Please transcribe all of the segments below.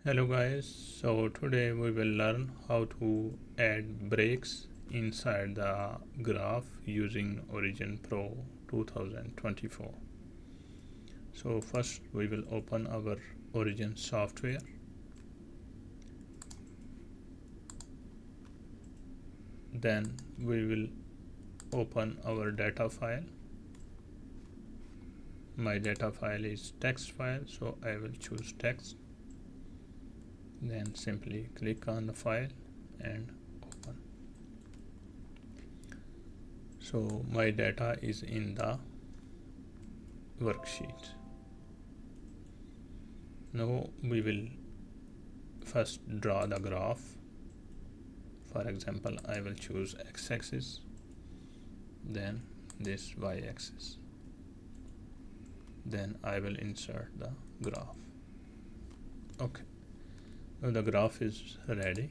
Hello guys, so today we will learn how to add breaks inside the graph using OriginPro 2024. So first we will open our Origin software. Then we will open our data file. My data file is text file, so I will choose text. Then simply click on the file and open. So my data is in the worksheet. Now we will first draw the graph. For example, I will choose x-axis, then this y-axis. Then I will insert the graph. Okay. Now the graph is ready,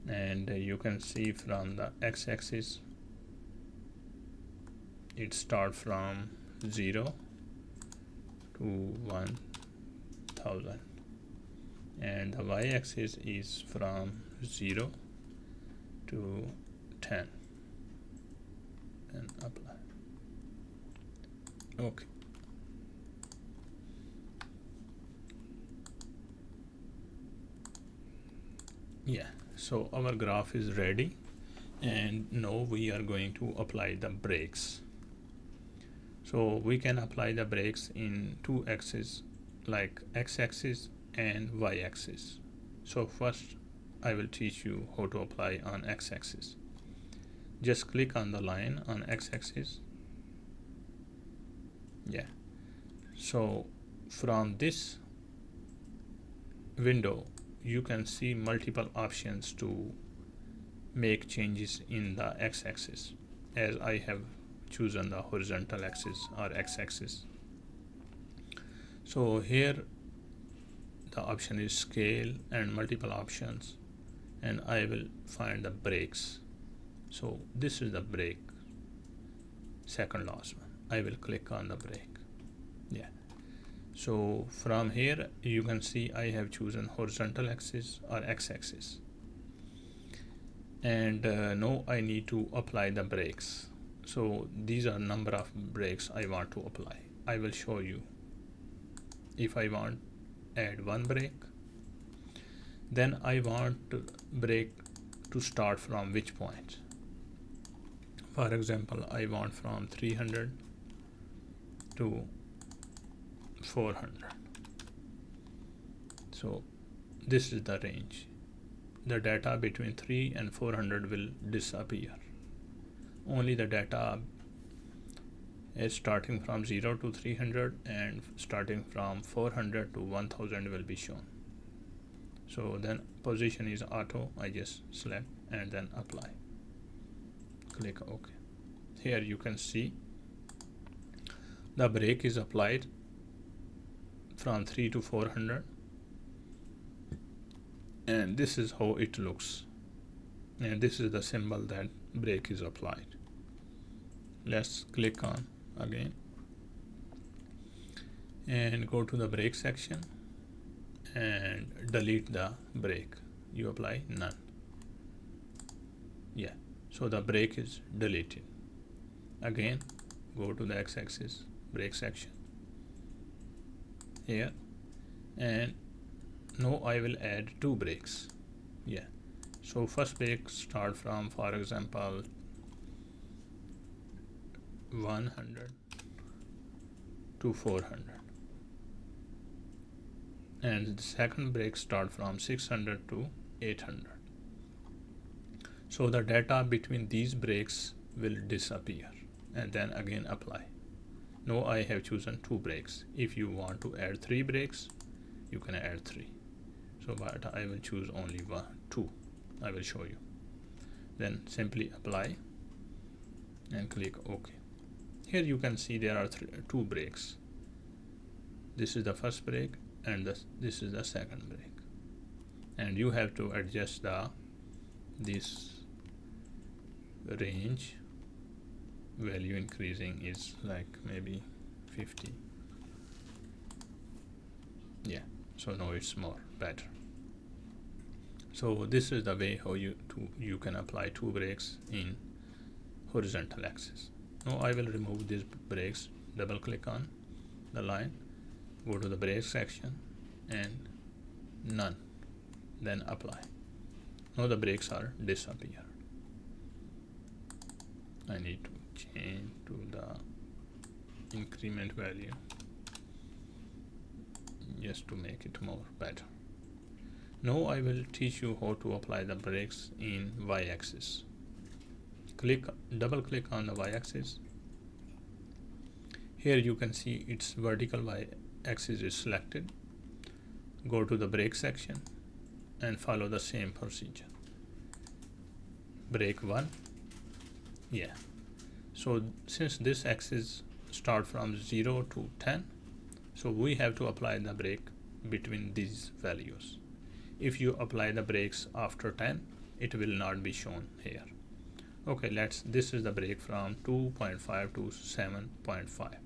and you can see from the x-axis it starts from 0 to 1000, and the y-axis is from 0 to 10, and apply. Okay. Yeah, so our graph is ready, and now we are going to apply the breaks. So we can apply the breaks in two axes, like x-axis and y-axis. So first I will teach you how to apply on x-axis. Just click on the line on x-axis. Yeah, so from this window you can see multiple options to make changes in the x-axis, as I have chosen the horizontal axis or x-axis. So here the option is scale and multiple options, and I will find the breaks. So this is the break, second last one. I will click on the break. Yeah, so from here you can see I have chosen horizontal axis or x-axis, and now I need to apply the breaks. So these are number of breaks I want to apply. I will show you. If I want add one break, then I want break to start from which point. For example, I want from 300 to 400. So this is the range. The data between 3 and 400 will disappear. Only the data is starting from 0 to 300 and starting from 400 to 1000 will be shown. So then position is auto. I just select and then apply. Click OK. Here you can see the break is applied from 3 to 400, and this is how it looks, and this is the symbol that break is applied. Let's click on again and go to the break section and delete the break. You apply none. Yeah, so the break is deleted. Again, go to the x-axis break section here, and now I will add two breaks. Yeah, so first break start from, for example, 100 to 400, and the second break start from 600 to 800. So the data between these breaks will disappear, and then again apply. Now I have chosen two breaks. If you want to add three breaks, you can add three. So but I will choose only two. I will show you. Then simply apply and click OK. Here you can see there are two breaks. This is the first break, and this is the second break, and you have to adjust this range value. Increasing is like maybe 50. Yeah, So now it's more better. So this is the way how you can apply two brakes in horizontal axis. Now I will remove these brakes. Double click on the line, go to the brake section and none, then apply. Now the brakes are disappear. I need to change to the increment value just to make it more better. Now I will teach you how to apply the brakes in y-axis. Double click on the y-axis. Here you can see its vertical y-axis is selected. Go to the brake section and follow the same procedure. Brake 1. Yeah. So since this axis start from 0 to 10, so we have to apply the brake between these values. If you apply the brakes after 10, it will not be shown here. Okay, this is the brake from 2.5 to 7.5.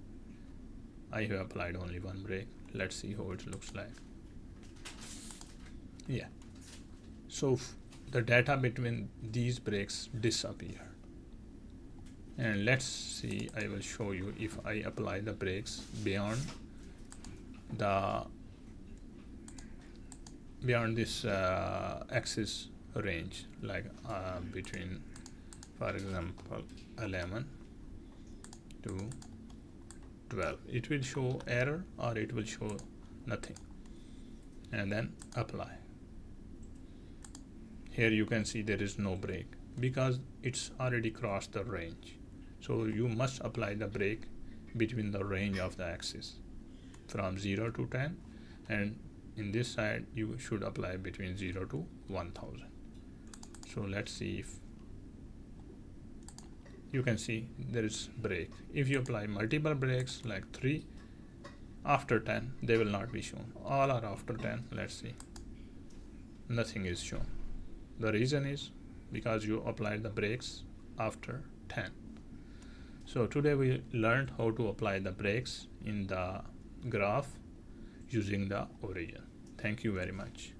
I have applied only one brake. Let's see how it looks like. Yeah. So the data between these brakes disappear. And let's see, I will show you if I apply the brakes beyond this axis range, like between, for example, 11 to 12. It will show error or it will show nothing, and then apply. Here you can see there is no brake because it's already crossed the range. So you must apply the brake between the range of the axis from 0 to 10, and in this side you should apply between 0 to 1000. So let's see if you can see there is brake. If you apply multiple brakes like 3 after 10, they will not be shown. All are after 10. Let's see, nothing is shown. The reason is because you applied the brakes after 10. So today we learned how to apply the brakes in the graph using the origin. Thank you very much.